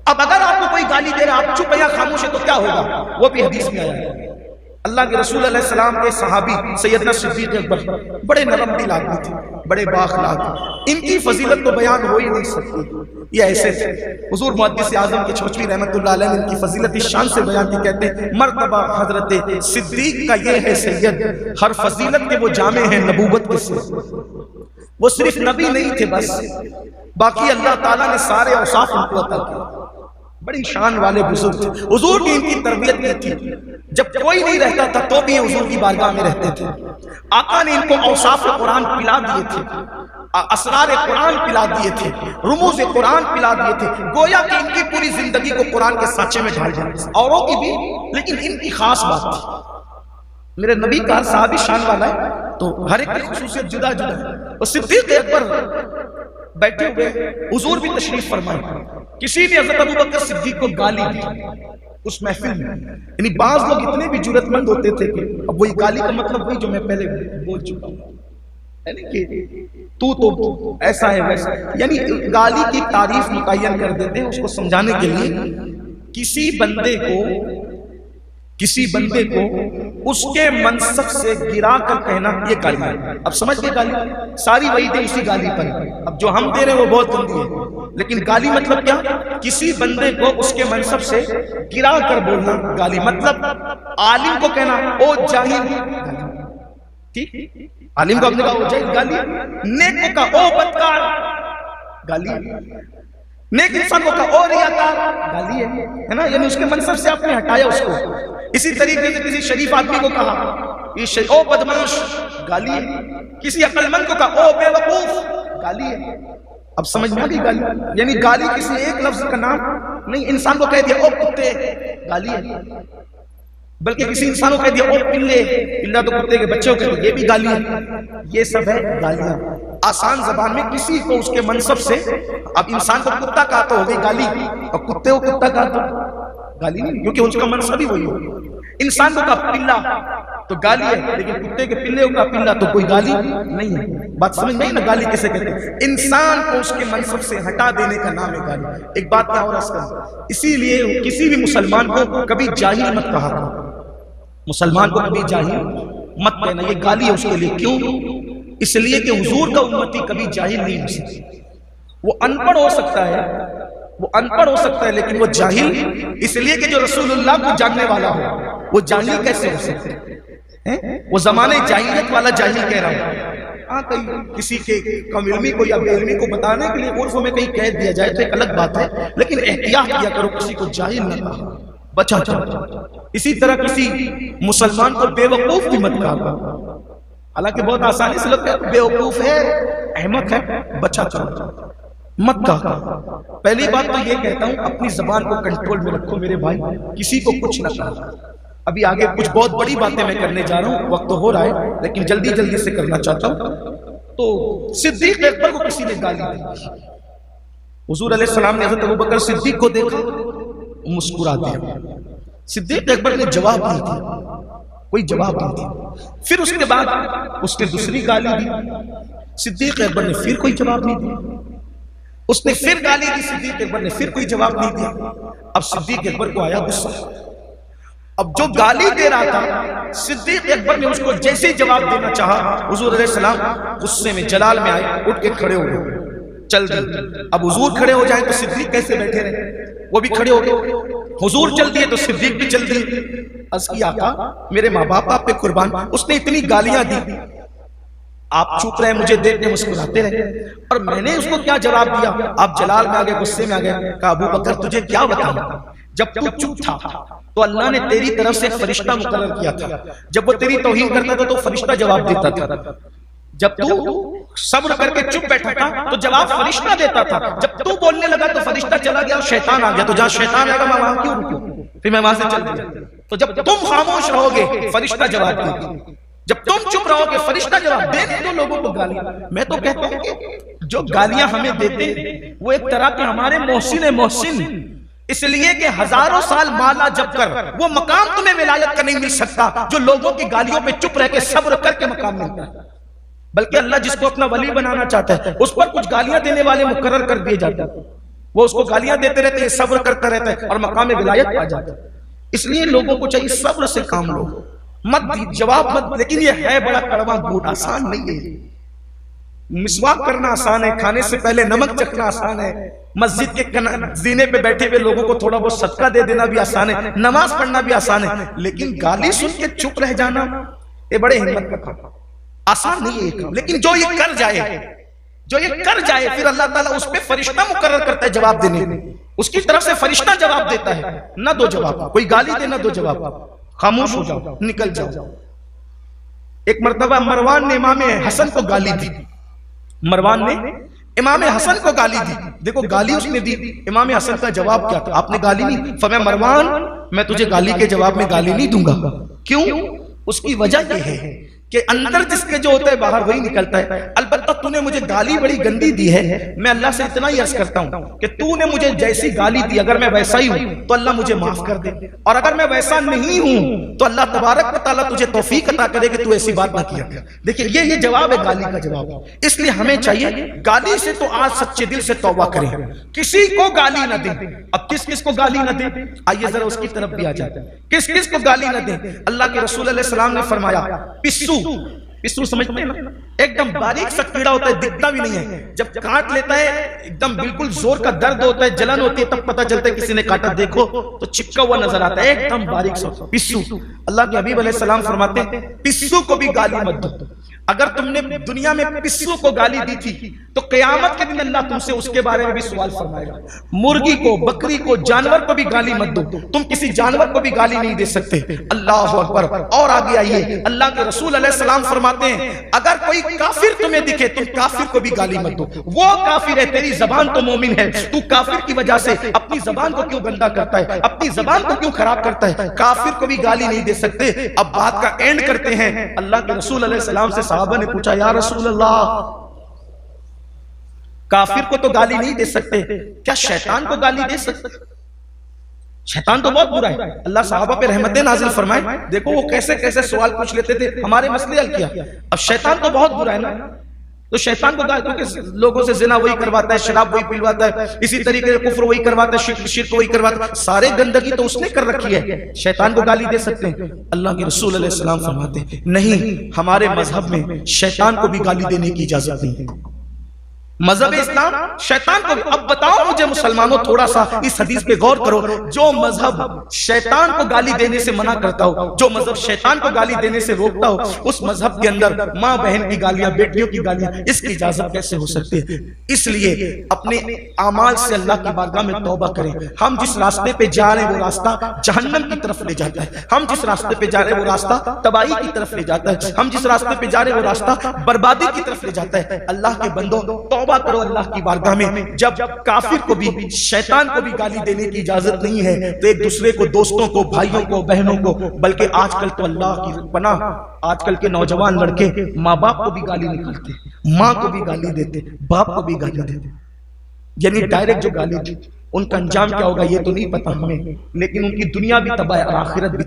اب اگر آپ کو کوئی گالی دے رہا آپ چپ یا خاموش ہے تو کیا ہوگا؟ وہ بھی حدیث میں آیا ہے۔ اللہ کے رسول علیہ السلام کے صحابی سیدنا صدیق اکبر بڑے نرم دل آدمی تھے، بڑے بااخلاق، ان کی فضیلت تو بیان ہو ہی نہیں سکتی، یہ ایسے تھے۔ حضور محدث اعظم کے چھوچوی رحمت اللہ علیہ نے ان کی فضیلت اس شان سے بیان کی، کہتے ہیں مرتبہ حضرت صدیق کا یہ ہے سید، ہر فضیلت کے وہ جامع ہیں نبوت کے سے۔ وہ صرف نبی نہیں تھے بس، باقی اللہ تعالیٰ نے سارے اوصاف ان کو عطا کیے، بڑی شان والے بزرگ تھے۔ حضور کی ان کی تربیت کی تھی، جب کوئی نہیں رہتا تھا تو بھی حضور کی بارگاہ میں رہتے تھے۔ آقا نے ان کو اوصاف قرآن پلا دیے تھے، اسرار قرآن پلا دیے تھے، رموز قرآن پلا دیے تھے، گویا کہ ان کی پوری زندگی کو قرآن کے سانچے میں ڈھال جاتے، اوروں کی بھی، لیکن ان کی خاص بات تھی۔ میرے نبی کا صحابی شان والا ہے تو ہر ایک کی خصوصیت جدا جدا ہے۔ اور صدیق اکبر بیٹھے ہوئے، حضور بھی تشریف فرمائے، کسی نے حضرت ابوبکر صدیق کو گالی دی اس محفل میں، یعنی بعض لوگ اتنے بھی جرأت مند ہوتے تھے کہ اب وہی گالی کا مطلب وہی جو میں پہلے بول چکا ہوں، یعنی کہ تو ایسا ہے ویسا، یعنی گالی کی تعریف متعین کر دیتے ہیں اس کو سمجھانے کے لیے۔ کسی بندے کو اس کے منصب سے گرا کر کہنا یہ گالی ہے۔ اب سمجھ گئے گالی، ساری وعیدیں اسی گالی پر ہیں۔ اب جو ہم دے رہے ہیں وہ بہت گندی ہے، لیکن گالی مطلب کیا؟ کسی بندے کو اس کے منصب سے گرا کر بولنا گالی، مطلب عالم کو کہنا او جاہل، ٹھیک، عالم کو اپنے کہا او جاہل گالی، نیک کو کہا او بدکار گالی، نیک انسان کو کہا او ریاکار گالی ہے نا، یعنی اس کے منصب سے آپ نے ہٹایا اس کو۔ اسی طریقے سے کسی شریف آدمی کو کہا او بدمعاش گالی ہے، کسی عقل مند کو کہا او بے وقوف گالی ہے۔ اب سمجھ میں آ گئی گالی، یعنی گالی کسی ایک لفظ کا نام نہیں، انسان کو کہہ دیا او کتے گالی ہے، بلکہ کسی انسان کو کہہ دیا او پلے، پلا تو کتے کے بچوں کے، یہ بھی گالی ہے۔ یہ سب ہے گالیاں آسان زبان میں، کسی کو اس کے منصب سے، اب انسان کو کتا کہا تو ہو گئی گالی، اور کتے کو کتا کہا تو گالی نہیں، کیونکہ اس کا منصب ہی وہی ہو۔ انسان کو کہا پلا تو گالی ہے، لیکن کتے کے پلے کو کہا پلا تو کوئی گالی نہیں ہے۔ بات سمجھ نہیں نا گالی کیسے کہتے ہیں؟ انسان کو اس کے منصب سے ہٹا دینے کا نام ہے گالی۔ ایک بات میں اور عرض کروں، اسی لیے کسی بھی مسلمان کو کبھی جاہل مت کہا کرو، مسلمان کو کبھی جاہل مت کہنا، یہ گالی ہے اس کے لیے۔ کیوں؟ اس لیے کہ حضور کا امتی کبھی جاہل نہیں ہو سکتا۔ وہ ان پڑھ ہو سکتا ہے، وہ ان پڑھ ہو سکتا ہے، لیکن وہ جاہل اس لیے کہ جو رسول اللہ کو جاننے والا ہو، وہ جاہل کیسے ہو سکتے ہیں؟ وہ زمانے جاہلیت والا جاہل کہہ رہا ہوں۔ ہاں کہیں کسی کے کم علمی کو یا بے علمی کو بتانے کے لیے عرف میں کہیں کہہ دیا جائے تو ایک الگ بات ہے، لیکن احتیاط کیا کرو، کسی کو جاہل نہ کہو، بچا جاؤ۔ اسی طرح کسی مسلمان کو بے وقوف بھی مت کہا، حالانکہ بہت آسانی سے لگتا ہے بے وقوف ہے، احمق ہے، بچا جاؤ، مت کہا۔ پہلی بات تو یہ کہتا ہوں اپنی زبان کو کنٹرول میں رکھو میرے بھائی، کسی کو کچھ نہ کہا۔ ابھی آگے کچھ بہت بڑی باتیں میں کرنے جا رہا ہوں، وقت تو ہو رہا ہے لیکن جلدی جلدی سے کرنا چاہتا ہوں۔ تو صدیق اکبر کو کسی نے گالی دی، حضور علیہ السلام نے حضرت ابوبکر صدیق کو دیکھا، مسکرا دیا۔ صدیق اکبر نے جواب نہیں دیا، کوئی جواب نہیں دیا۔ پھر اس کے بعد اس نے دوسری گالی دی، صدیق اکبر نے پھر کوئی جواب نہیں دیا۔ اس نے پھر گالی دی، صدیق اکبر نے پھر کوئی جواب نہیں دیا۔ اب صدیق اکبر کو آیا غصہ، اب جو گالی دے رہا تھا صدیق اکبر نے اس کو جیسے جواب دینا چاہا، حضور علیہ السلام غصے میں جلال میں آئے، اٹھ کے کھڑے ہو گئے، چل دیے۔ اب حضور کھڑے ہو جائیں تو صدیق کیسے بیٹھے رہے؟ وہ بھی کھڑے ہو گئے۔ حضور چل دیے تو صدیق بھی چل دیے۔ عرض کی آقا میرے ماں باپ آپ پہ قربان، اس نے اتنی گالیاں دی، آپ چپ رہے، مجھے دیکھ کے مسکراتے رہے، اور میں نے اس کو کیا جواب دیا؟ آپ جلال میں آگے، غصے میں آگے، کہا ابو بکر تجھے کیا بتاؤں، جب تو چپ تھا تو اللہ نے تیری طرف سے فرشتہ مقرر کیا تھا، جب وہ تیری توہین کرتا تھا تو فرشتہ جواب دیتا تھا، جب تو صبر کر کے چپ بیٹھا تھا تو جواب فرشتہ دیتا تھا، جب تو بولنے لگا تو فرشتہ چلا گیا اور شیطان آ گیا، تو جہاں شیطان آئے گا میں وہاں کیوں رکوں؟ پھر میں وہاں سے چل گیا۔ تو جب تم خاموش رہو گے فرشتہ جواب دے گا، جب تم چپ رہو گے فرشتہ جواب دے دو لوگوں کو گالیاں۔ میں تو کہتا ہوں کہ جو گالیاں ہمیں دیتے وہ ایک طرح کے ہمارے محسن، اس لیے کہ ہزاروں سال مالا جب کر وہ مقام تمہیں ولایت کا نہیں مل سکتا جو لوگوں کی گالیوں پہ چپ رہ کے صبر کر کے مقام ملتا ہے، بلکہ اللہ جس کو اپنا ولی بنانا چاہتا ہے اس پر کچھ گالیاں دینے والے مقرر کر دیے جاتے ہیں۔ وہ اس کو گالیاں دیتے رہتے ہیں، صبر کرتا رہتا ہے اور مقام ولایت پا جاتا ہے۔ اس لیے لوگوں کو چاہیے صبر سے کام لو، مت جواب مت، لیکن یہ ہے بڑا کڑوا گھونٹ، آسان نہیں ہے۔ مسواک کرنا آسان ہے، کھانے سے پہلے نمک چکھنا آسان ہے، مسجد کے زینے پہ بیٹھے ہوئے لوگوں کو تھوڑا بہت صدقہ دے دینا بھی آسان ہے، نماز پڑھنا بھی آسان ہے، لیکن گالی سن کے چپ رہ جانا یہ بڑے ہمت کا کام، آسان نہیں ہے یہ کام۔ لیکن جو یہ کر جائے پھر اللہ تعالیٰ اس پہ فرشتہ مقرر کرتا ہے جواب دینے، اس کی طرف سے فرشتہ جواب دیتا ہے، نہ دو جواب، کوئی گالی دے نہ دو جواب، خاموش ہو جاؤ، نکل جاؤ۔ ایک مرتبہ مروان نے امام حسن کو گالی دی، مروان نے امام حسن کو گالی دی، دیکھو گالی اس نے دی، امام حسن کا جواب کیا تھا؟ آپ نے گالی نہیں، فرمایا مروان میں تجھے گالی کے جواب میں گالی نہیں دوں گا۔ کیوں؟ اس کی وجہ یہ ہے کہ اندر جس کے جو ہوتا ہے باہر وہی نکلتا ہے۔ البتہ تو نے مجھے گالی بڑی گندی دی ہے، میں اللہ سے اتنا ہی عرض کرتا ہوں کہ تو نے مجھے جیسی گالی دی اگر میں ویسا ہی ہوں تو اللہ مجھے معاف کر دے، اور اگر میں ویسا نہیں ہوں تو اللہ تبارک و تعالیٰ تجھے توفیق عطا کرے کہ تو ایسی بات نہ کیا۔ دیکھیں یہ جواب ہے گالی کا جواب، اس لیے ہمیں چاہیے گالی سے تو آج سچے دل سے توبہ کریں، کسی کو گالی نہ دیں۔ اب کس کس کو گالی نہ دیں؟ آئیے ذرا اس کی طرف بھی آ جاتے ہیں، کس کس کو گالی نہ دیں؟ اللہ کے رسول علیہ السلام نے فرمایا پسو سمجھتے ہیں نا، ایک دم باریک سا کیڑا ہوتا ہے، دکھتا بھی نہیں ہے، جب کاٹ لیتا ہے ایک دم بالکل زور کا درد ہوتا ہے، جلن ہوتی ہے، تب پتہ چلتا ہے کسی نے کاٹا، دیکھو تو چپکا ہوا نظر آتا ہے، ایک دم باریک سا پسو۔ اللہ کے حبیب علیہ السلام فرماتے ہیں پسو کو بھی گالی مت دو۔ اگر تم نے دنیا میں پسو کو گالی دی تھی تو قیامت کے دن اللہ تم سے اس کے بارے میں بھی سوال فرمائے گا۔ مرغی کو، بکری کو، جانور کو بھی گالی مت دو، تم کسی جانور کو بھی گالی نہیں دے سکتے۔ اللہ اکبر۔ اور آگے آئیے، اللہ کے رسول علیہ السلام فرماتے ہیں اگر کوئی کافر تمہیں دکھے تم کافر کو بھی گالی مت دو، وہ کافر ہے، تیری زبان تو مومن ہے، تو کافر کی وجہ سے اپنی زبان کو کیوں گندا کرتا ہے، اپنی زبان کو کیوں خراب کرتا ہے؟ کافر کو بھی گالی نہیں دے سکتے۔ اب بات کا اینڈ کرتے ہیں، اللہ کے رسول علیہ السلام سے صحابہ نے پوچھا یا رسول اللہ کافر کو تو گالی نہیں دے سکتے، کیا شیطان کو گالی دے سکتے؟ شیطان تو بہت برا ہے۔ اللہ صحابہ پہ رحمتیں نازل فرمائے، دیکھو وہ کیسے کیسے سوال پوچھ لیتے تھے، ہمارے مسئلے حل کیا۔ اب شیطان تو بہت برا ہے نا، تو شیطان کو کیونکہ لوگوں سے زنا وہی کرواتا ہے، شراب وہی پلواتا ہے، اسی طریقے سے کفر وہی کرواتا ہے، شرک وہی کرواتا ہے، سارے گندگی تو اس نے کر رکھی ہے، شیطان کو گالی دے سکتے ہیں؟ اللہ کے رسول علیہ السلام فرماتے ہیں نہیں، ہمارے مذہب میں شیطان کو بھی گالی دینے کی اجازت نہیں ہے۔ مذہب اسلام شیطان کو بھی۔ اب بتاؤ مجھے مسلمانوں تھوڑا سا اس حدیث پہ غور کرو، جو مذہب شیطان کو گالی دینے سے منع کرتا ہو، جو مذہب شیطان کو گالی دینے سے روکتا ہو، اس مذہب کے اندر ماں بہن کی گالیاں، بیٹیوں کی گالیاں، اس کی اجازت کیسے ہو سکتی ہے؟ اس لیے اپنے اعمال سے اللہ کی بارگاہ میں توبہ کریں۔ ہم جس راستے پہ جا رہے ہیں وہ راستہ جہنم کی طرف لے جاتا ہے، ہم جس راستے پہ جا رہے ہیں وہ راستہ تباہی کی طرف لے جاتا ہے، ہم جس راستے پہ جا رہے ہیں وہ راستہ بربادی کی طرف لے جاتا ہے۔ اللہ کے بندوں توبہ کرو اللہ کی بارگاہ میں۔ جب کافر کو بھی، شیطان کو بھی گالی دینے کی اجازت نہیں ہے تو ایک دوسرے کو، دوستوں کو، بھائیوں کو، بہنوں کو، بلکہ آج کل تو اللہ کی پناہ آج کل کے نوجوان لڑکے ماں باپ کو بھی گالی نکالتے، ماں کو بھی گالی دیتے، باپ کو بھی گالی دیتے، یعنی ڈائریکٹ جو گالی دی۔ ان کا انجام کیا ہوگا یہ تو نہیں پتا ہمیں، لیکن ان کی دنیا بھی تباہ ہے اور آخرت بھی